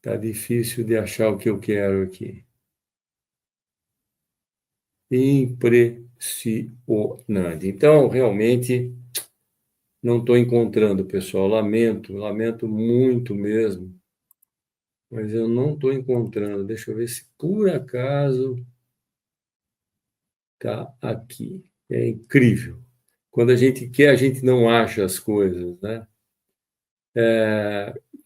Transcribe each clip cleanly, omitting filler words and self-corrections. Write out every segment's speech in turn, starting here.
Tá difícil de achar o que eu quero aqui. Impressionante. Então, realmente, não estou encontrando, pessoal. Lamento muito mesmo. Mas eu não estou encontrando. Deixa eu ver se por acaso está aqui. É incrível. Quando a gente quer, a gente não acha as coisas, né?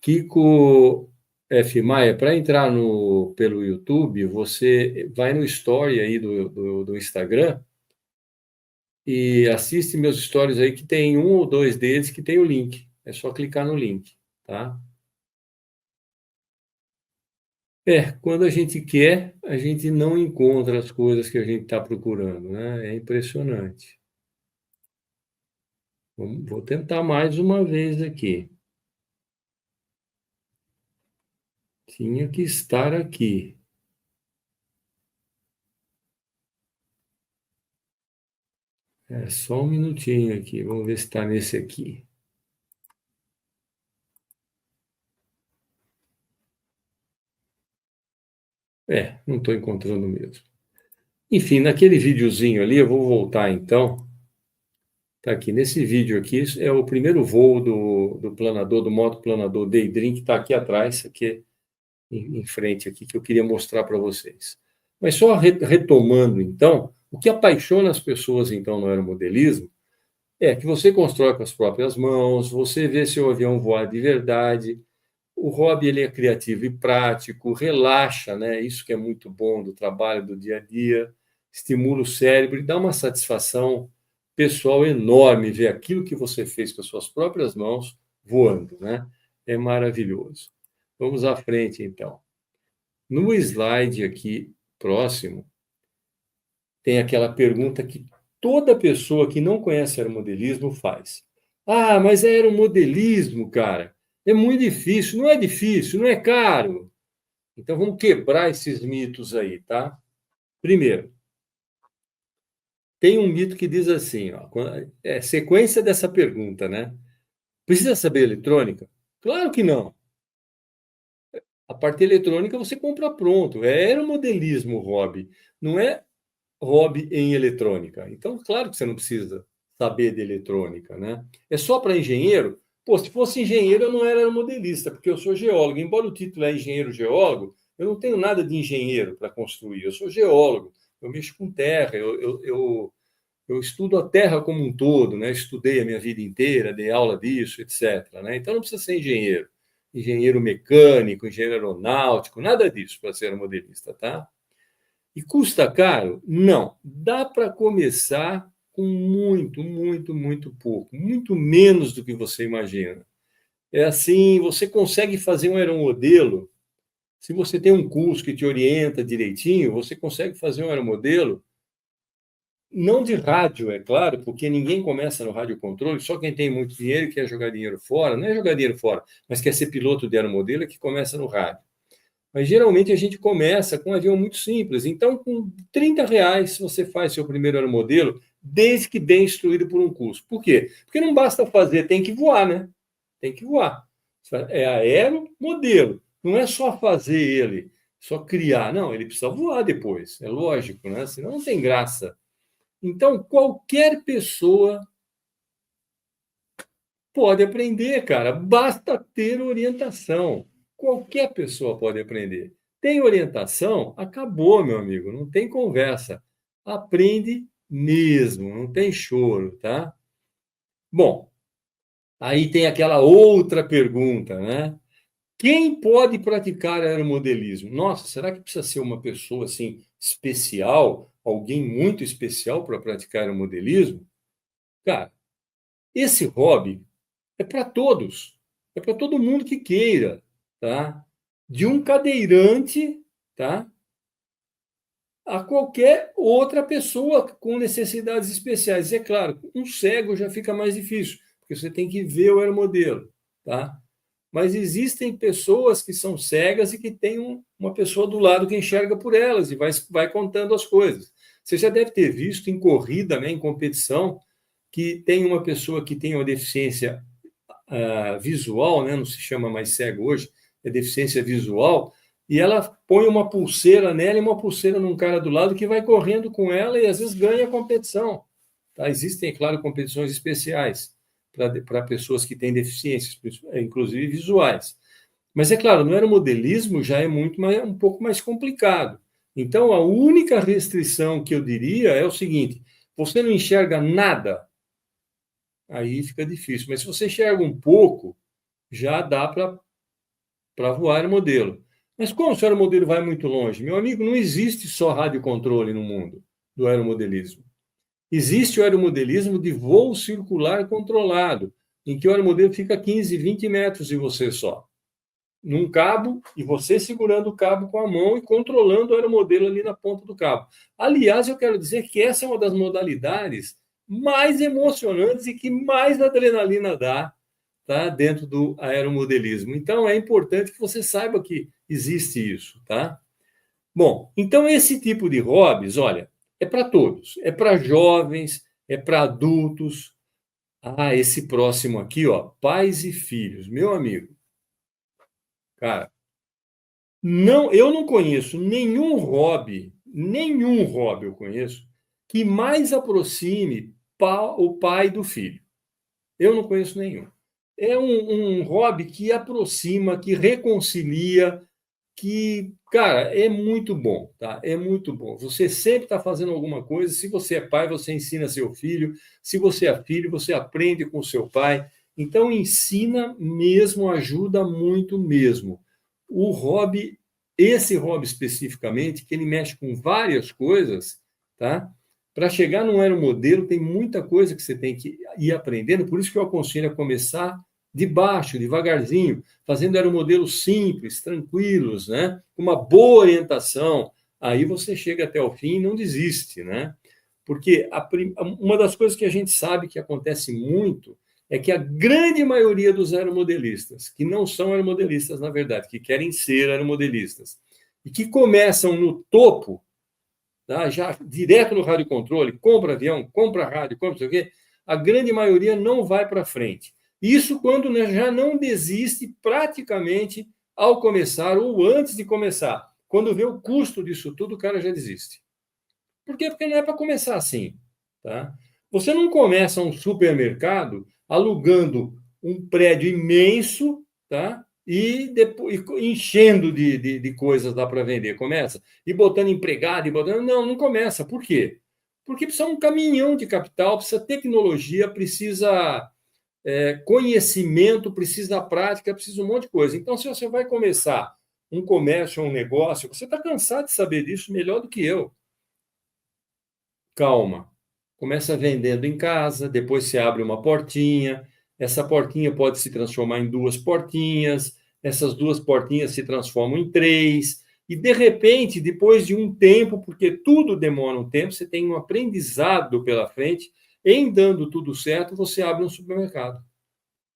Kiko F. Maia, para entrar pelo YouTube, você vai no story aí do Instagram e assiste meus stories aí, que tem um ou dois deles que tem o link. É só clicar no link, tá? Quando a gente quer, a gente não encontra as coisas que a gente está procurando, né? É impressionante. Vou tentar mais uma vez aqui. Tinha que estar aqui. Só um minutinho aqui. Vamos ver se está nesse aqui. Não estou encontrando mesmo. Enfim, naquele videozinho ali, eu vou voltar então. Está aqui, nesse vídeo aqui, é o primeiro voo do planador, do motoplanador Daydream, que está aqui atrás, aqui em frente aqui, que eu queria mostrar para vocês. Mas só retomando, então, o que apaixona as pessoas, então, no aeromodelismo, é que você constrói com as próprias mãos, você vê seu avião voar de verdade. O hobby ele é criativo e prático, relaxa, né? Isso que é muito bom do trabalho do dia a dia, estimula o cérebro e dá uma satisfação pessoal enorme ver aquilo que você fez com as suas próprias mãos voando, né? É maravilhoso. Vamos à frente, então. No slide aqui próximo, tem aquela pergunta que toda pessoa que não conhece aeromodelismo faz. Ah, mas é aeromodelismo, cara. É muito difícil. Não é difícil, não é caro. Então vamos quebrar esses mitos aí, tá? Primeiro, tem um mito que diz assim, ó, sequência dessa pergunta, né? Precisa saber eletrônica? Claro que não. A parte eletrônica você compra pronto. É aeromodelismo hobby. Não é hobby em eletrônica. Então, claro que você não precisa saber de eletrônica, né? É só para engenheiro? Pô, se fosse engenheiro, eu não era modelista, porque eu sou geólogo. Embora o título é engenheiro geólogo, eu não tenho nada de engenheiro para construir. Eu sou geólogo, eu mexo com terra, eu estudo a terra como um todo, né? Estudei a minha vida inteira, dei aula disso, etc. Né? Então, não precisa ser engenheiro. Engenheiro mecânico, engenheiro aeronáutico, nada disso para ser modelista, tá? E custa caro? Não. Dá para começar com muito, muito, muito pouco, muito menos do que você imagina. É assim, você consegue fazer um aeromodelo, se você tem um curso que te orienta direitinho, você consegue fazer um aeromodelo, não de rádio, é claro, porque ninguém começa no radiocontrole, só quem tem muito dinheiro e quer jogar dinheiro fora, não é jogar dinheiro fora, mas quer ser piloto de aeromodelo é que começa no rádio. Mas geralmente a gente começa com um avião muito simples. Então, com R$ 30 você faz seu primeiro aeromodelo, desde que bem instruído por um curso. Por quê? Porque não basta fazer, tem que voar, né? Tem que voar. É aeromodelo. Não é só fazer ele, só criar. Não, ele precisa voar depois. É lógico, né? Senão não tem graça. Então, qualquer pessoa pode aprender, cara. Basta ter orientação. Qualquer pessoa pode aprender. Tem orientação? Acabou, meu amigo. Não tem conversa. Aprende mesmo, não tem choro, tá? Bom, aí tem aquela outra pergunta, né? Quem pode praticar aeromodelismo? Nossa, será que precisa ser uma pessoa assim especial, alguém muito especial para praticar aeromodelismo? Cara, esse hobby é para todos, é para todo mundo que queira, tá? De um cadeirante, tá? A qualquer outra pessoa com necessidades especiais. É claro, um cego já fica mais difícil, porque você tem que ver o aeromodelo, tá? Mas existem pessoas que são cegas e que tem uma pessoa do lado que enxerga por elas e vai contando as coisas. Você já deve ter visto em corrida, né, em competição, que tem uma pessoa que tem uma deficiência visual, né, não se chama mais cego hoje, é deficiência visual, e ela põe uma pulseira nela e uma pulseira num cara do lado que vai correndo com ela e às vezes ganha a competição. Tá? Existem, claro, competições especiais para pessoas que têm deficiências, inclusive visuais. Mas é claro, no aeromodelismo já é um pouco mais complicado. Então, a única restrição que eu diria é o seguinte: você não enxerga nada, aí fica difícil. Mas se você enxerga um pouco, já dá para voar aeromodelo. Mas como se o aeromodelo vai muito longe? Meu amigo, não existe só radiocontrole no mundo do aeromodelismo. Existe o aeromodelismo de voo circular controlado, em que o aeromodelo fica 15, 20 metros de você só, num cabo, e você segurando o cabo com a mão e controlando o aeromodelo ali na ponta do cabo. Aliás, eu quero dizer que essa é uma das modalidades mais emocionantes e que mais adrenalina dá, tá, dentro do aeromodelismo. Então, é importante que você saiba que existe isso, tá? Bom, então esse tipo de hobbies, olha, é para todos, é para jovens, é para adultos. Ah, esse próximo aqui, ó, pais e filhos, meu amigo. Cara, não, eu não conheço nenhum hobby eu conheço que mais aproxime o pai do filho. Eu não conheço nenhum. É um hobby que aproxima, que reconcilia, que, cara, é muito bom, tá? É muito bom. Você sempre está fazendo alguma coisa. Se você é pai, você ensina seu filho. Se você é filho, você aprende com seu pai. Então, ensina mesmo, ajuda muito mesmo. O hobby, esse hobby especificamente, que ele mexe com várias coisas, tá? Para chegar num aeromodelo, tem muita coisa que você tem que ir aprendendo. Por isso que eu aconselho a começar de baixo, devagarzinho, fazendo aeromodelos simples, tranquilos, né? Com uma boa orientação. Aí você chega até o fim e não desiste, né? Porque uma das coisas que a gente sabe que acontece muito é que a grande maioria dos aeromodelistas, que não são aeromodelistas, na verdade, que querem ser aeromodelistas, e que começam no topo, tá? Já direto no rádio controle, compra avião, compra rádio, compra não sei o quê, a grande maioria não vai para frente. Isso quando já não desiste praticamente ao começar ou antes de começar. Quando vê o custo disso tudo, o cara já desiste. Por quê? Porque não é para começar assim. Tá? Você não começa um supermercado alugando um prédio imenso, tá? E depois enchendo de coisas lá para vender. Começa. E botando empregado, e botando. Não, não começa. Por quê? Porque precisa um caminhão de capital, precisa tecnologia, precisa conhecimento, precisa prática, precisa um monte de coisa. Então, se você vai começar um comércio, um negócio, você está cansado de saber disso melhor do que eu. Calma. Começa vendendo em casa, depois você abre uma portinha, essa portinha pode se transformar em duas portinhas, essas duas portinhas se transformam em três, e de repente, depois de um tempo, porque tudo demora um tempo, você tem um aprendizado pela frente, em dando tudo certo, você abre um supermercado,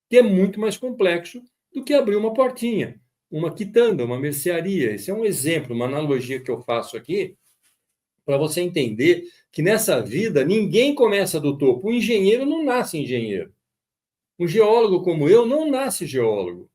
que é muito mais complexo do que abrir uma portinha, uma quitanda, uma mercearia. Esse é um exemplo, uma analogia que eu faço aqui, para você entender que nessa vida ninguém começa do topo. O engenheiro não nasce engenheiro. Um geólogo como eu não nasce geólogo.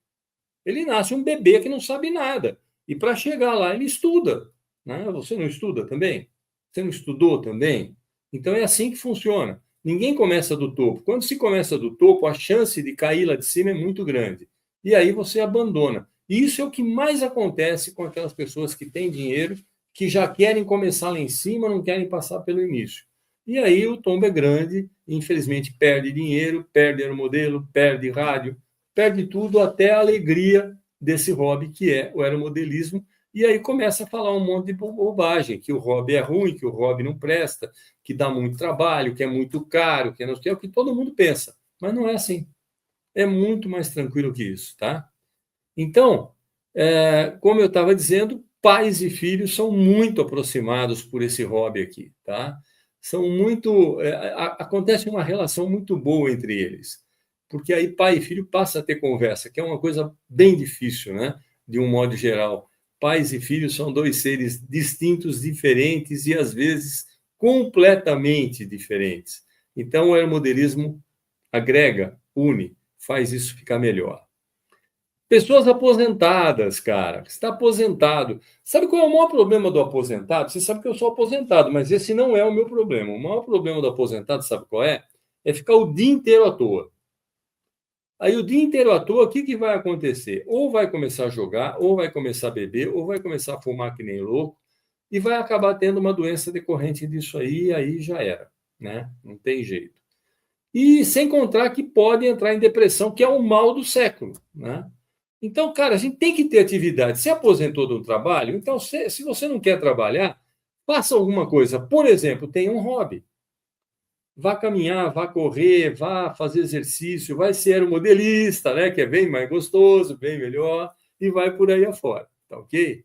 Ele nasce um bebê que não sabe nada. E para chegar lá, ele estuda. Né? Você não estuda também? Você não estudou também? Então é assim que funciona. Ninguém começa do topo. Quando se começa do topo, a chance de cair lá de cima é muito grande. E aí você abandona. E isso é o que mais acontece com aquelas pessoas que têm dinheiro, que já querem começar lá em cima, não querem passar pelo início. E aí o tombo é grande, infelizmente perde dinheiro, perde aeromodelo, perde rádio, perde tudo, até a alegria desse hobby que é o aeromodelismo, e aí começa a falar um monte de bobagem, que o hobby é ruim, que o hobby não presta, que dá muito trabalho, que é muito caro, que é o que todo mundo pensa, mas não é assim. É muito mais tranquilo que isso, tá? Então, como eu estava dizendo, pais e filhos são muito aproximados por esse hobby aqui, tá? São muito, acontece uma relação muito boa entre eles, porque aí pai e filho passam a ter conversa, que é uma coisa bem difícil, né? De um modo geral. Pais e filhos são dois seres distintos, diferentes e às vezes completamente diferentes. Então, o aeromodelismo agrega, une, faz isso ficar melhor. Pessoas aposentadas, cara. Está aposentado. Sabe qual é o maior problema do aposentado? Você sabe que eu sou aposentado, mas esse não é o meu problema. O maior problema do aposentado, sabe qual é? É ficar o dia inteiro à toa. Aí o dia inteiro à toa, o que vai acontecer? Ou vai começar a jogar, ou vai começar a beber, ou vai começar a fumar que nem louco, e vai acabar tendo uma doença decorrente disso aí, e aí já era, né? Não tem jeito. E sem contar que pode entrar em depressão, que é o mal do século, né? Então, cara, a gente tem que ter atividade. Se aposentou do trabalho, então, se você não quer trabalhar, faça alguma coisa. Por exemplo, tenha um hobby. Vá caminhar, vá correr, vá fazer exercício, vai ser aeromodelista, né? Que é bem mais gostoso, bem melhor, e vai por aí afora, tá ok?